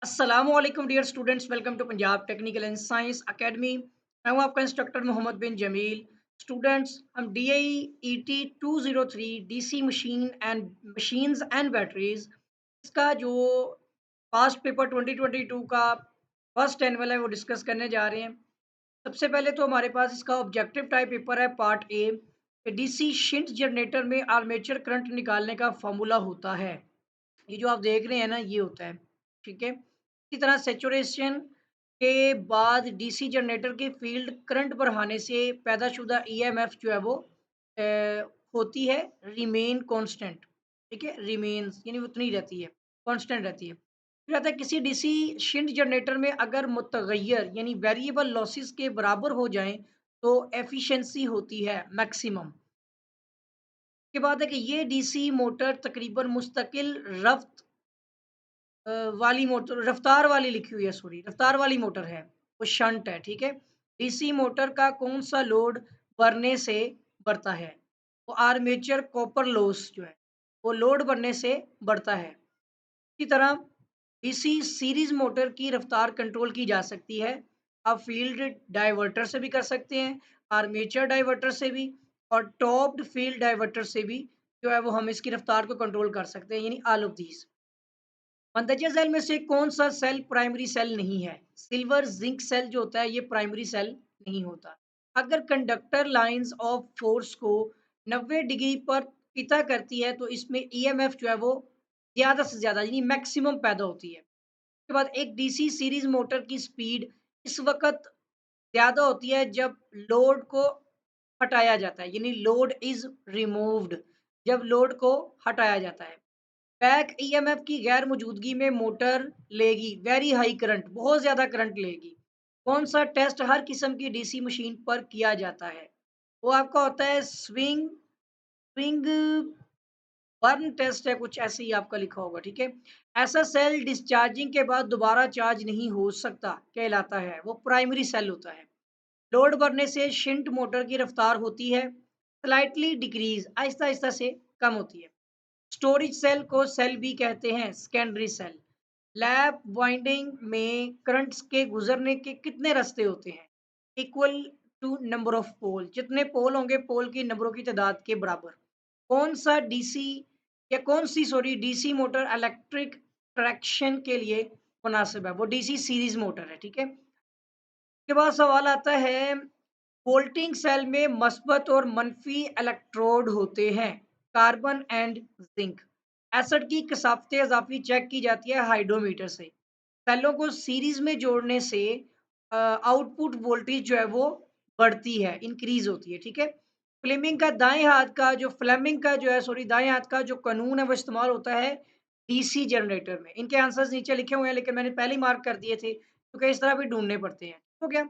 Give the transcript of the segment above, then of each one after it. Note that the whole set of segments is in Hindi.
अस्सलाम वालेकुम dear students, welcome to Punjab technical and science academy. मैं हूं आपका इंस्ट्रक्टर मोहम्मद बिन जमील। स्टूडेंट्स, हम D I E T 203 DC machines and batteries, इसका जो पास्ट पेपर 2022 का फर्स्ट एनुअल है वो डिस्कस करने जा रहे हैं। सबसे पहले तो हमारे पास इसका ऑब्जेक्टिव टाइप पेपर है part A. DC shunt generator में आर्मेचर करंट निकालने का फॉर्मूला होता है। ये जो आप देख रहे हैं ना, ये होता है। ठीक है, इसी तरह सेचुरेशन के बाद डीसी जनरेटर के फील्ड करंट बढ़ाने से पैदाशुदा ईएमएफ जो है वो अ, होती है रिमेन कांस्टेंट। ठीक है, रिमेन्स यानी उतनी रहती है, कांस्टेंट रहती है। फिर आता है किसी डीसी शिंट जनरेटर में अगर मुतगय्यर यानी वेरिएबल लॉसेस के बराबर हो जाएं तो एफिशिएंसी होती है मैक्सिमम। के बाद है कि ये डीसी मोटर तकरीबन मुस्तकिल रफ्त वाली मोटर, रफ्तार वाली लिखी हुई है, सॉरी रफ्तार वाली मोटर है, वो शंट है। ठीक है, डीसी मोटर का कौन सा लोड बढ़ने से बढ़ता है? वो आर्मेचर कॉपर लॉस जो है वो लोड बढ़ने से बढ़ता है। इसी तरह डीसी सीरीज मोटर की रफ्तार कंट्रोल की जा सकती है। आप फील्ड डाइवर्टर से भी कर सकते हैं, आर्मेचर डाइवर्टर से भी, और टॉप्ड फील्ड डाइवर्टर से भी जो है वो हम इसकी रफ्तार को कंट्रोल कर सकते हैं, यानी ऑल ऑफ दीज। मंदरजा सेल में से कौन सा सेल प्राइमरी सेल नहीं है? सिल्वर जिंक सेल जो होता है ये प्राइमरी सेल नहीं होता। अगर कंडक्टर लाइंस ऑफ फोर्स को 90 डिग्री पर पिता करती है तो इसमें ईएमएफ जो है वो ज़्यादा से ज़्यादा यानी मैक्सिमम पैदा होती है। उसके बाद एक डीसी सीरीज मोटर की स्पीड इस वक़्त ज़्यादा होती है जब लोड को हटाया जाता है, यानी लोड इज़ रिमूव्ड, जब लोड को हटाया जाता है। बैक ईएमएफ की गैर मौजूदगी में मोटर लेगी वेरी हाई करंट, बहुत ज़्यादा करंट लेगी। कौन सा टेस्ट हर किस्म की डीसी मशीन पर किया जाता है? वो आपका होता है स्विंग स्विंग बर्न टेस्ट है, कुछ ऐसे ही आपका लिखा होगा। ठीक है, ऐसा सेल डिस्चार्जिंग के बाद दोबारा चार्ज नहीं हो सकता कहलाता है, वो प्राइमरी सेल होता है। लोड बढ़ने से शिंट मोटर की रफ्तार होती है स्लाइटली डिक्रीज, आहिस्ता आहिस्ता से कम होती है। स्टोरेज सेल को सेल भी कहते हैं, सेकेंडरी सेल। लैप वाइंडिंग में करंट्स के गुजरने के कितने रास्ते होते हैं? इक्वल टू नंबर ऑफ पोल, जितने पोल होंगे पोल की नंबरों की तादाद के बराबर। कौन सा डीसी या कौन सी sorry DC motor electric traction के लिए मुनासिब है? वो डीसी सीरीज मोटर है। ठीक है, उसके बाद सवाल आता है, वोल्टिंग सेल में मस्बत और मनफी इलेक्ट्रोड होते हैं, कार्बन एंड जिंक। एसिड की कसाफते इजाफी चेक की जाती है हाइड्रोमीटर से। सेलों को सीरीज में जोड़ने से आउटपुट वोल्टेज जो है वो बढ़ती है, इंक्रीज होती है। ठीक है, फ्लेमिंग का जो है सॉरी दाएं हाथ का जो कानून है वो इस्तेमाल होता है डीसी जनरेटर में। इनके आंसर्स नीचे लिखे हुए हैं लेकिन मैंने पहले ही मार्क कर दिए थे क्योंकि इस तरह भी ढूंढने पड़ते हैं। हो गया,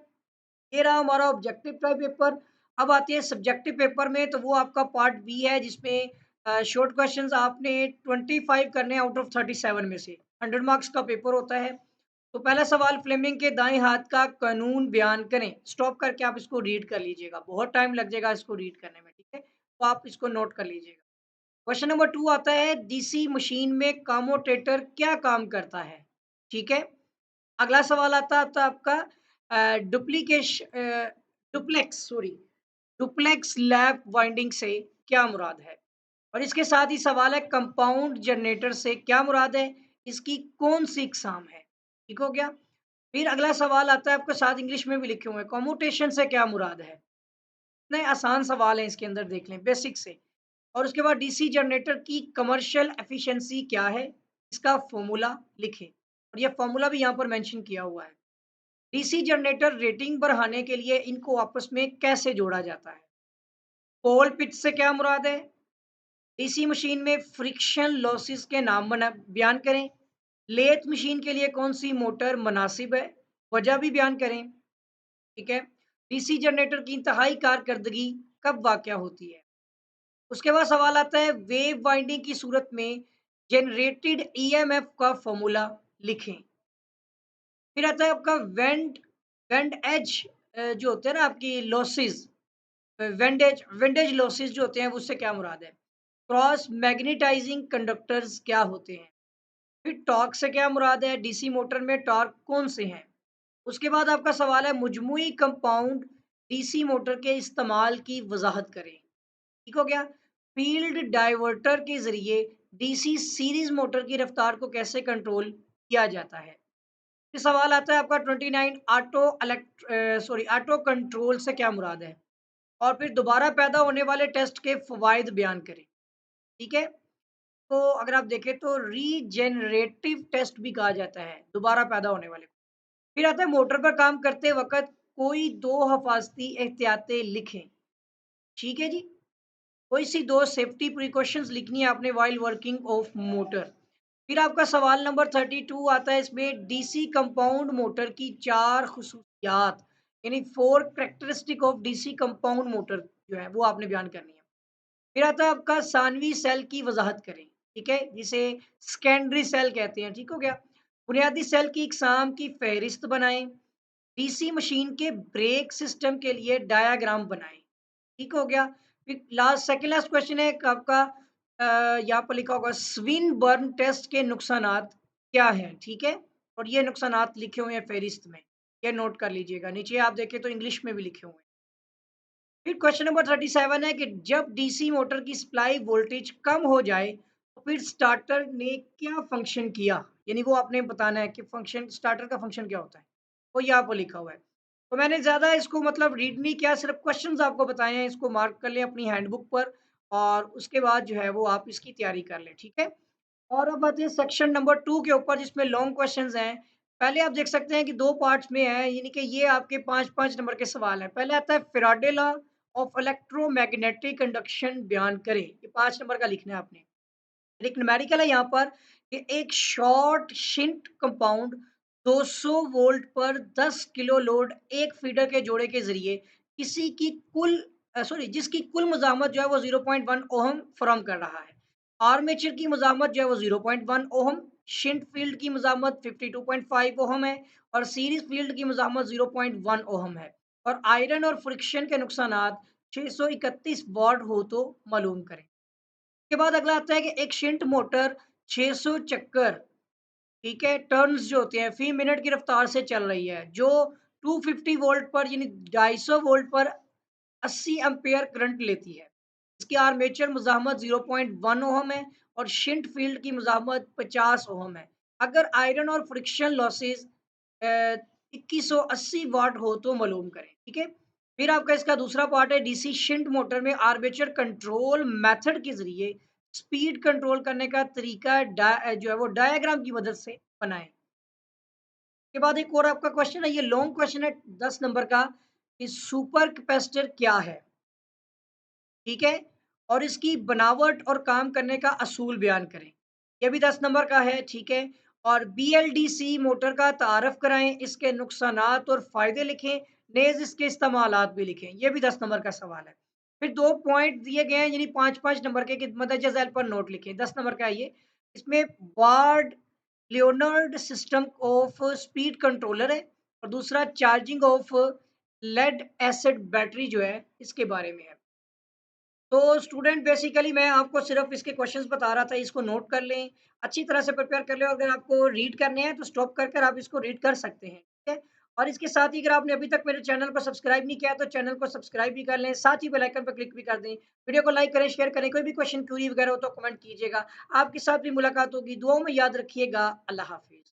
ये रहा हमारा ऑब्जेक्टिव टाइप पेपर। अब आती है सब्जेक्टिव पेपर में, तो वो आपका पार्ट बी है जिसमें शॉर्ट क्वेश्चंस आपने 25 करने हैं आउट ऑफ 37 में से। 100 मार्क्स का पेपर होता है। तो पहला सवाल, फ्लेमिंग के दाएं हाथ का कानून बयान करें। स्टॉप करके आप इसको रीड कर लीजिएगा, बहुत टाइम लग जाएगा इसको रीड करने में। ठीक है, तो आप इसको नोट कर लीजिएगा। क्वेश्चन नंबर 2 आता है, डीसी मशीन में कमोटेटर क्या काम करता है? ठीक है, अगला सवाल आता था आपका डुप्लीकेश duplex sorry duplex lap winding से क्या मुराद है? और इसके साथ ही सवाल है, कंपाउंड जनरेटर से क्या मुराद है? इसकी कौन सी इकसाम है? ठीक हो गया। फिर अगला सवाल आता है आपके साथ, इंग्लिश में भी लिखे हुए हैं, कम्यूटेशन से क्या मुराद है? इतने आसान सवाल हैं इसके अंदर, देख लें बेसिक से। और उसके बाद डीसी जनरेटर की कमर्शियल एफिशिएंसी क्या है? इसका फॉर्मूला लिखें, और ये फॉर्मूला भी यहाँ पर मेंशन किया हुआ है। डीसी जनरेटर रेटिंग बढ़ाने के लिए इनको आपस में कैसे जोड़ा जाता है? पोल पिच से क्या मुराद है? डीसी मशीन में फ्रिक्शन लॉसेस के नाम बयान करें। लेथ मशीन के लिए कौन सी मोटर मुनासिब है? वजह भी बयान करें। ठीक है, डीसी जनरेटर की इंतहाई कारकर्दगी कब वाक़या होती है? उसके बाद सवाल आता है, वेव वाइंडिंग की सूरत में जनरेटेड ईएमएफ का फॉर्मूला लिखें। फिर आता है आपका वेंट वेंट एज जो होते हैं ना आपकी लॉसेस, विंडेज लॉसेस जो होते हैं उससे क्या मुराद है? क्रॉस मैग्नेटाइजिंग कंडक्टर्स क्या होते हैं? फिर टॉर्क से क्या मुराद है, डीसी मोटर में टॉर्क कौन से हैं। उसके बाद आपका सवाल है मजमूई कंपाउंड डीसी मोटर के इस्तेमाल की वजाहत करें। ठीक हो गया। फील्ड डाइवर्टर के जरिए डीसी सीरीज मोटर की रफ्तार को कैसे कंट्रोल किया जाता है। फिर सवाल आता है आपका 29 ऑटो कंट्रोल से क्या मुराद है। और फिर दोबारा पैदा होने वाले टेस्ट के फवायद बयान करें। ठीक है। तो अगर आप देखें तो रीजेनरेटिव टेस्ट भी कहा जाता है दोबारा पैदा होने वाले को। फिर आता है मोटर पर काम करते वक्त कोई दो हिफाजती एहतियातें लिखें। ठीक है जी। कोई सी दो सेफ्टी प्रिकॉशंस लिखनी है आपने वाइल वर्किंग ऑफ मोटर। फिर आपका सवाल नंबर 32 आता है, इसमें डीसी कंपाउंड मोटर की चार खसूसियात यानी four characteristic of DC compound motor जो है वो आपने बयान करनी है। फिर आता है आपका सानवी सेल की वजाहत करें। ठीक है, जिसे सेकेंडरी सेल कहते हैं। ठीक हो गया। बुनियादी सेल की इकसाम की फहरिस्त बनाएं। डीसी मशीन के ब्रेक सिस्टम के लिए डायाग्राम बनाएं। ठीक हो गया। फिर लास्ट सेकंड लास्ट क्वेश्चन है कि आपका यहाँ पर लिखा होगा स्विन बर्न टेस्ट के नुकसानात क्या हैं। ठीक है, और ये नुकसानात लिखे हुए हैं फहरिस्त में, ये नोट कर लीजिएगा। नीचे आप देखें तो इंग्लिश में भी लिखे हुए हैं। फिर क्वेश्चन नंबर 37 है कि जब डीसी मोटर की सप्लाई वोल्टेज कम हो जाए तो फिर स्टार्टर ने क्या फंक्शन किया, यानी वो आपने बताना है कि फंक्शन स्टार्टर का फंक्शन क्या होता है। वो यहाँ पर लिखा हुआ है। तो मैंने ज़्यादा इसको मतलब रीड नहीं किया, सिर्फ क्वेश्चंस आपको बताए हैं, इसको मार्क कर लें अपनी हैंडबुक पर और उसके बाद जो है वो आप इसकी तैयारी कर लें। ठीक है। और अब आते हैं सेक्शन नंबर 2 के ऊपर जिसमें लॉन्ग क्वेश्चंस हैं। पहले आप देख सकते हैं कि 2 पार्ट्स में है, यानी कि ये आपके 5-5 नंबर के सवाल हैं। पहले आता है Faraday law of electromagnetic conduction बयान करें। ये 5 नंबर का लिखना है आपने। एक न्यूमेरिकल है यहाँ पर कि एक शॉर्ट शिंट कंपाउंड 200 वोल्ट पर 10 किलो लोड एक फीडर के जोड़े के जरिए किसी की कुल जिसकी कुल मुजामत जो है वो 0.1 ओहम फराहम कर रहा है। आर्मेचर की मुजामत जो है वो 0.1 ओहम, शिंट फील्ड की मुजामत 52.5 ओहम है और सीरीज फील्ड की मुजामत 0.1 ओहम है। और आयरन और फ्रिक्शन के नुकसानात 631 वाट हो तो मालूम करें। के बाद अगला आता है कि एक शिंट मोटर 600 चक्कर, ठीक है, टर्न्स जो होते हैं फी मिनट की रफ्तार से चल रही है, जो 250 वोल्ट पर यानी 250 वोल्ट पर 80 एम्पेयर करंट लेती है। इसकी आर्मेचर मुजाहमत 0.1 ओहम है और शिंट फील्ड की मुजाहमत 50 ओहम है। अगर आयरन और फ्रिक्शन लॉसेस 2180 वाट हो तो मालूम करें। ठीक है। फिर आपका इसका दूसरा पार्ट है डीसी शिंट मोटर में आर्मेचर कंट्रोल मेथड के जरिए स्पीड कंट्रोल करने का तरीका जो है वो डायग्राम की मदद से बनाएं। के बाद एक और आपका क्वेश्चन है, ये लॉन्ग क्वेश्चन है 10 नंबर का, कि सुपर कैपेसिटर क्या है। ठीक है, और इसकी बनावट और काम करने का असूल बयान करें। ये भी 10 नंबर का है। ठीक है। और बीएलडीसी मोटर का तारफ़ कराएँ, इसके नुकसानात और फ़ायदे लिखें, नेज़ इसके इस्तेमालात भी लिखें। ये भी 10 नंबर का सवाल है। फिर 2 पॉइंट दिए गए हैं यानी 5-5 नंबर के कि मदरजा ज़ैल पर नोट लिखें। 10 नंबर का है ये। इसमें Ward Leonard system of speed controller है और दूसरा charging of lead acid battery जो है इसके बारे में है। तो स्टूडेंट बेसिकली मैं आपको सिर्फ इसके क्वेश्चंस बता रहा था, इसको नोट कर लें, अच्छी तरह से प्रिपेयर कर लें। अगर आपको रीड करने हैं तो स्टॉप कर कर आप इसको रीड कर सकते हैं। ठीक है। और इसके साथ ही अगर आपने अभी तक मेरे चैनल को सब्सक्राइब नहीं किया तो चैनल को सब्सक्राइब भी कर लें, साथ ही बेल आइकन पर क्लिक भी कर दें। वीडियो को लाइक करें, शेयर करें, कोई भी क्वेश्चन क्यूरी वगैरह हो तो कमेंट कीजिएगा। आपके साथ भी मुलाकात होगी, दुआओं में याद रखिएगा। अल्लाह हाफिज।